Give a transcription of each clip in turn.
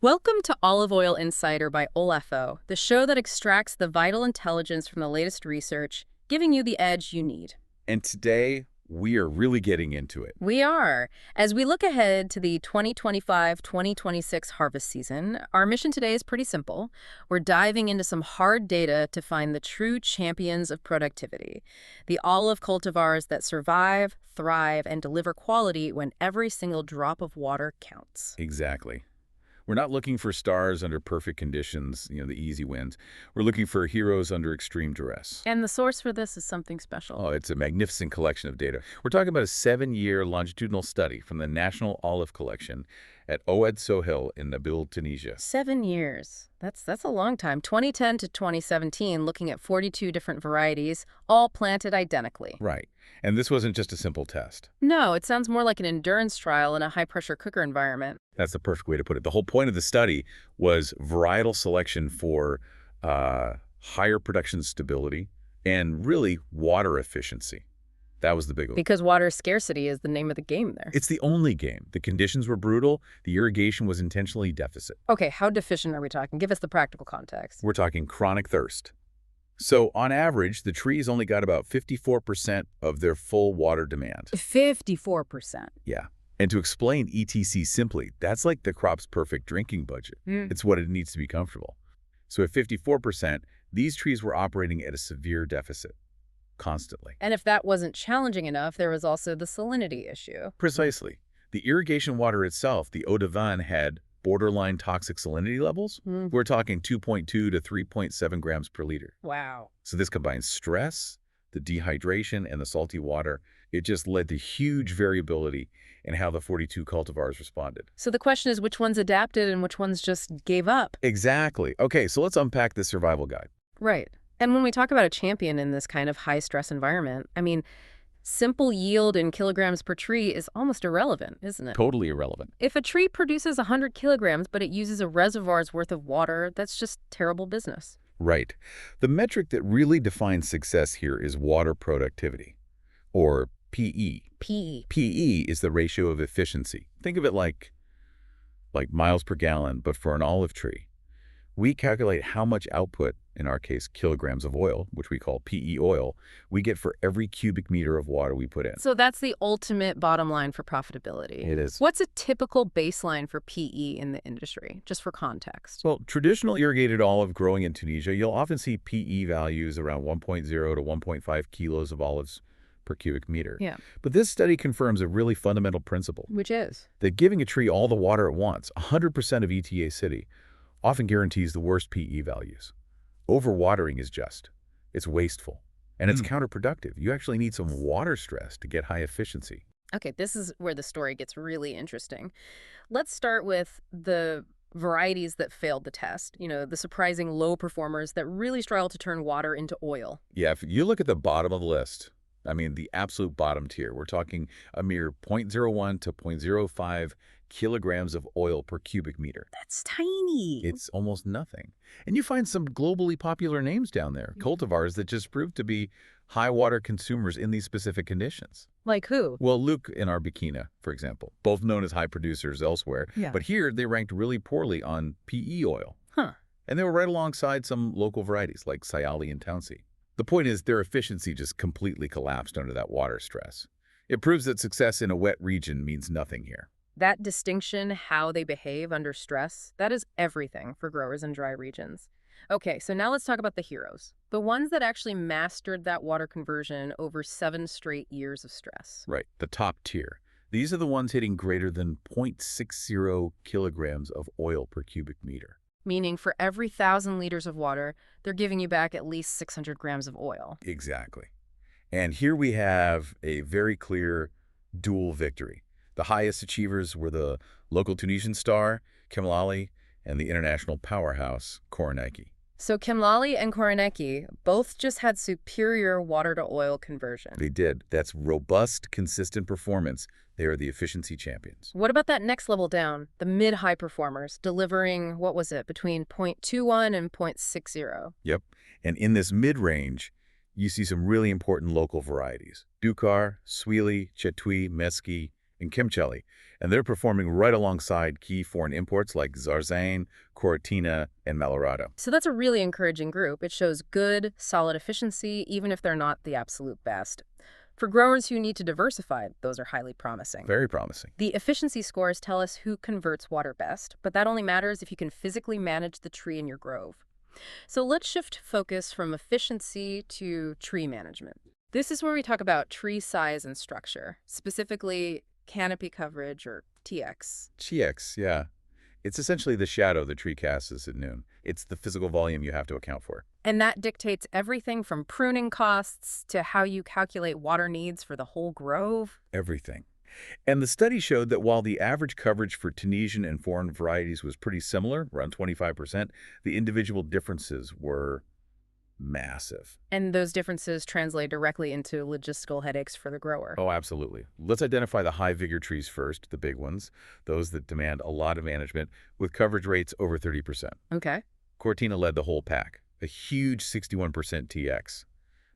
Welcome to Olive Oil Insider by Olefo, the show that extracts the vital intelligence from the latest research, giving you the edge you need. And today, we are really getting into it. We are. As we look ahead to the 2025-2026 harvest season, our mission today is pretty simple. We're diving into some hard data to find the true champions of productivity, the olive cultivars that survive, thrive, and deliver quality when every single drop of water counts. Exactly. We're not looking for stars under perfect conditions, the easy wins. We're looking for heroes under extreme duress. And the source for this is something special. Oh, it's a magnificent collection of data. We're talking about a 7-year longitudinal study from the National Olive Collection at Oued in Nabil, Tunisia. 7 years. That's a long time. 2010 to 2017, looking at 42 different varieties, all planted identically. Right. And this wasn't just a simple test. No, it sounds more like an endurance trial in a high-pressure cooker environment. That's the perfect way to put it. The whole point of the study was varietal selection for higher production stability and really water efficiency. That was the big one. Because water scarcity is the name of the game there. It's the only game. The conditions were brutal. The irrigation was intentionally deficit. Okay, how deficient are we talking? Give us the practical context. We're talking chronic thirst. So on average, the trees only got about 54% of their full water demand. 54%. Yeah. And to explain ETC simply, that's like the crop's perfect drinking budget. It's what it needs to be comfortable. So at 54%, these trees were operating at a severe deficit. Constantly. And if that wasn't challenging enough, there was also the salinity issue. Precisely. The irrigation water itself, the eau de vin, had borderline toxic salinity levels. We're talking 2.2 to 3.7 grams per liter. Wow. So this combines stress, the dehydration, and the salty water. It just led to huge variability in how the 42 cultivars responded. So the question is, which ones adapted and which ones just gave up? Exactly. Okay, so let's unpack this survival guide. Right. And when we talk about a champion in this kind of high-stress environment, I mean, simple yield in kilograms per tree is almost irrelevant, isn't it? Totally irrelevant. If a tree produces 100 kilograms, but it uses a reservoir's worth of water, that's just terrible business. Right. The metric that really defines success here is water productivity, or PE. PE. PE is the ratio of efficiency. Think of it like miles per gallon, but for an olive tree. We calculate how much output, in our case kilograms of oil, which we call PE oil, we get for every cubic meter of water we put in. So that's the ultimate bottom line for profitability. It is. What's a typical baseline for PE in the industry, just for context? Well, traditional irrigated olive growing in Tunisia, you'll often see PE values around 1.0 to 1.5 kilos of olives per cubic meter. Yeah. But this study confirms a really fundamental principle. Which is? That giving a tree all the water it wants, 100% of ETA city, often guarantees the worst PE values. Overwatering is it's wasteful, and it's counterproductive. You actually need some water stress to get high efficiency. Okay, this is where the story gets really interesting. Let's start with the varieties that failed the test, the surprising low performers that really struggle to turn water into oil. Yeah, if you look at the bottom of the list, I mean, the absolute bottom tier, we're talking a mere 0.01 to 0.05 kilograms of oil per cubic meter. That's tiny. It's almost nothing. And you find some globally popular names down there, cultivars that just prove to be high water consumers in these specific conditions. Like who? Well, Luke and Arbequina, for example, both known as high producers elsewhere. Yeah. But here they ranked really poorly on PE oil. Huh. And they were right alongside some local varieties like Sayali and Townsea. The point is their efficiency just completely collapsed under that water stress. It proves that success in a wet region means nothing here. That distinction, how they behave under stress, that is everything for growers in dry regions. Okay, so now let's talk about the heroes. The ones that actually mastered that water conversion over 7 straight years of stress. Right, the top tier. These are the ones hitting greater than 0.60 kilograms of oil per cubic meter. Meaning for every 1,000 liters of water, they're giving you back at least 600 grams of oil. Exactly. And here we have a very clear dual victory. The highest achievers were the local Tunisian star, Chemlali, and the international powerhouse, Koroneki. So Chemlali and Koroneki both just had superior water-to-oil conversion. They did. That's robust, consistent performance. They are the efficiency champions. What about that next level down, the mid-high performers, delivering, what was it, between 0.21 and 0.60? Yep. And in this mid-range, you see some really important local varieties. Dukar, Swili, Chétoui, Meski, and Chemlali, and they're performing right alongside key foreign imports like Zarzane, Cortina, and Malorado. So that's a really encouraging group. It shows good, solid efficiency, even if they're not the absolute best. For growers who need to diversify, those are highly promising. Very promising. The efficiency scores tell us who converts water best, but that only matters if you can physically manage the tree in your grove. So let's shift focus from efficiency to tree management. This is where we talk about tree size and structure, specifically canopy coverage, or TX. TX, yeah. It's essentially the shadow the tree casts at noon. It's the physical volume you have to account for. And that dictates everything from pruning costs to how you calculate water needs for the whole grove. Everything. And the study showed that while the average coverage for Tunisian and foreign varieties was pretty similar, around 25%, the individual differences were massive. And those differences translate directly into logistical headaches for the grower. Oh, absolutely. Let's identify the high-vigor trees first, the big ones, those that demand a lot of management, with coverage rates over 30%. Okay. Cortina led the whole pack, a huge 61% TX.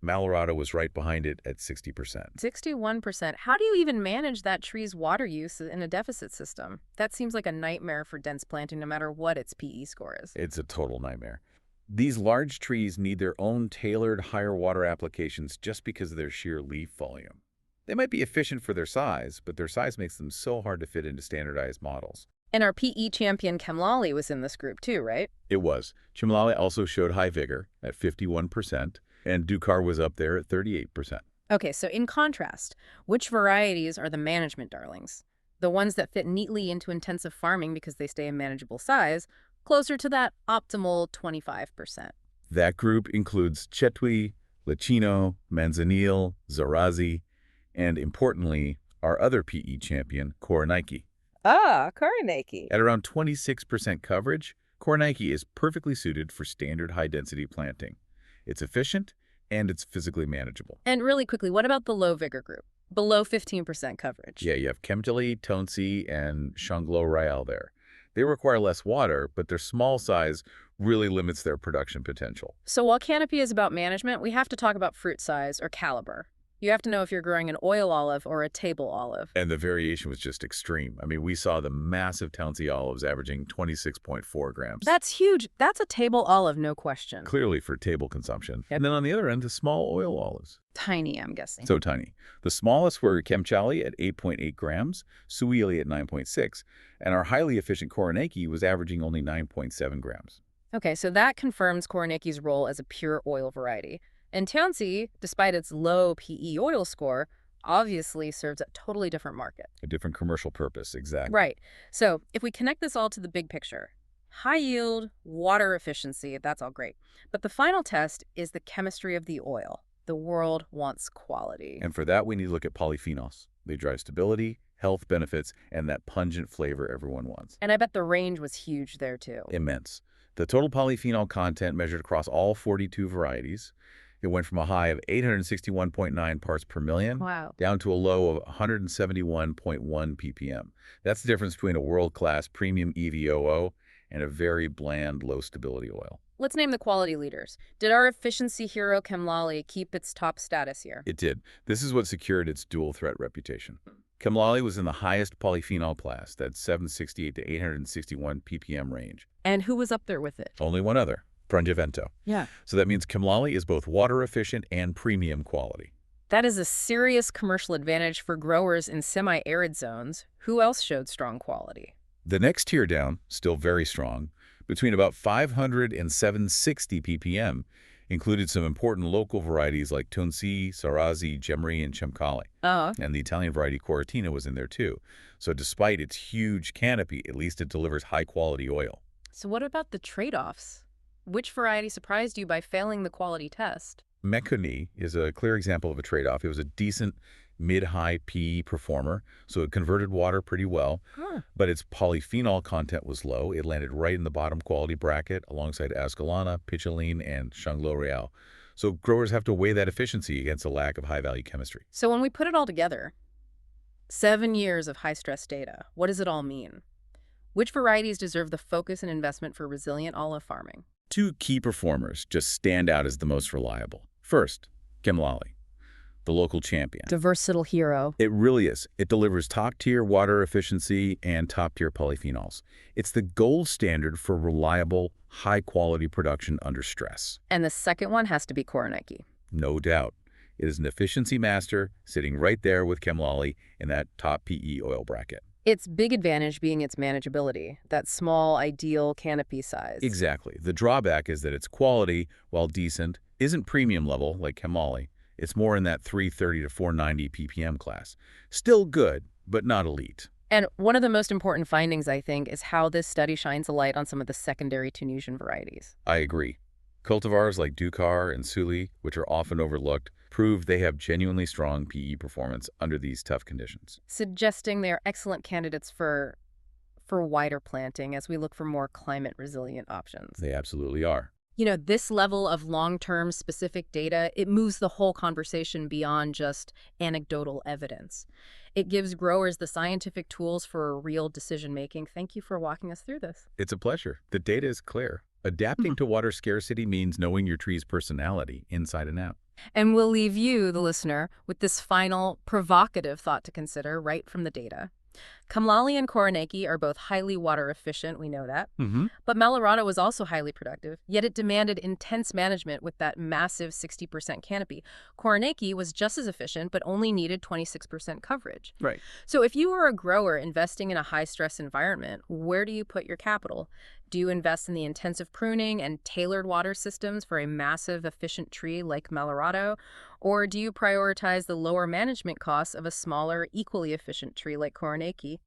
Malorado was right behind it at 60%. 61%. How do you even manage that tree's water use in a deficit system? That seems like a nightmare for dense planting no matter what its PE score is. It's a total nightmare. These large trees need their own tailored higher water applications just because of their sheer leaf volume. They might be efficient for their size, but their size makes them so hard to fit into standardized models. And our PE champion Chemlali was in this group too, right? It was. Chemlali also showed high vigor at 51%, and Ducar was up there at 38%. Okay, so in contrast, which varieties are the management darlings? The ones that fit neatly into intensive farming because they stay in manageable size, closer to that optimal 25%. That group includes Chétoui, Lecchino, Manzanil, Zarazzi, and importantly, our other PE champion, Koroniki. Ah, Koroniki. At around 26% coverage, Koroniki is perfectly suited for standard high-density planting. It's efficient, and it's physically manageable. And really quickly, what about the low vigor group? Below 15% coverage. Yeah, you have Chemlali, Tonsi, and Changlo Royal there. They require less water, but their small size really limits their production potential. So while canopy is about management, we have to talk about fruit size or caliber. You have to know if you're growing an oil olive or a table olive. And the variation was just extreme. I mean, we saw the massive Tonsi olives averaging 26.4 grams. That's huge. That's a table olive, no question. Clearly for table consumption. Yep. And then on the other end, the small oil olives. Tiny, I'm guessing. So tiny. The smallest were Chemlali at 8.8 grams, Sayali at 9.6, and our highly efficient Koroniki was averaging only 9.7 grams. Okay, so that confirms Koroniki's role as a pure oil variety. And Tonsi, despite its low PE oil score, obviously serves a totally different market. A different commercial purpose, exactly. Right. So if we connect this all to the big picture, high yield, water efficiency, that's all great. But the final test is the chemistry of the oil. The world wants quality. And for that, we need to look at polyphenols. They drive stability, health benefits, and that pungent flavor everyone wants. And I bet the range was huge there too. Immense. The total polyphenol content measured across all 42 varieties, it went from a high of 861.9 parts per million down to a low of 171.1 ppm. That's the difference between a world-class premium EVOO and a very bland, low-stability oil. Let's name the quality leaders. Did our efficiency hero Chemlali keep its top status here? It did. This is what secured its dual-threat reputation. Chemlali was in the highest polyphenol class, that 768 to 861 ppm range. And who was up there with it? Only one other. Frangivento. Yeah. So that means Chemlali is both water efficient and premium quality. That is a serious commercial advantage for growers in semi-arid zones. Who else showed strong quality? The next tier down, still very strong, between about 500 and 760 ppm, included some important local varieties like Tunisia, Zarazzi, Jarboui, and Chemlali. And the Italian variety Cortina was in there too. So despite its huge canopy, at least it delivers high-quality oil. So what about the trade-offs? Which variety surprised you by failing the quality test? Mekoni is a clear example of a trade-off. It was a decent mid-high PE performer, so it converted water pretty well, but its polyphenol content was low. It landed right in the bottom quality bracket alongside Ascalana, Picholine, and Changlo Royal. So growers have to weigh that efficiency against a lack of high-value chemistry. So when we put it all together, 7 years of high-stress data, what does it all mean? Which varieties deserve the focus and investment for resilient olive farming? Two key performers just stand out as the most reliable. First, Chemlali. the local champion. The versatile hero. It really is. It delivers top-tier water efficiency and top-tier polyphenols. It's the gold standard for reliable, high-quality production under stress. And the second one has to be Koroneki. No doubt. It is an efficiency master sitting right there with Chemlali in that top PE oil bracket. Its big advantage being its manageability, that small, ideal canopy size. Exactly. The drawback is that its quality, while decent, isn't premium level like Chemlali. It's more in that 330 to 490 ppm class. Still good, but not elite. And one of the most important findings, I think, is how this study shines a light on some of the secondary Tunisian varieties. I agree. Cultivars like Dukar and Suli, which are often overlooked, prove they have genuinely strong PE performance under these tough conditions. Suggesting they are excellent candidates for wider planting as we look for more climate-resilient options. They absolutely are. You know, this level of long-term specific data, it moves the whole conversation beyond just anecdotal evidence. It gives growers the scientific tools for real decision-making. Thank you for walking us through this. It's a pleasure. The data is clear. Adapting to water scarcity means knowing your tree's personality inside and out. And we'll leave you, the listener, with this final provocative thought to consider right from the data. Chemlali and Koroneki are both highly water efficient, we know that. But Melorado was also highly productive, yet it demanded intense management with that massive 60% canopy. Koroneki was just as efficient, but only needed 26% coverage. Right. So if you are a grower investing in a high-stress environment, where do you put your capital? Do you invest in the intensive pruning and tailored water systems for a massive, efficient tree like Melorado? Or do you prioritize the lower management costs of a smaller, equally efficient tree like Koroneki?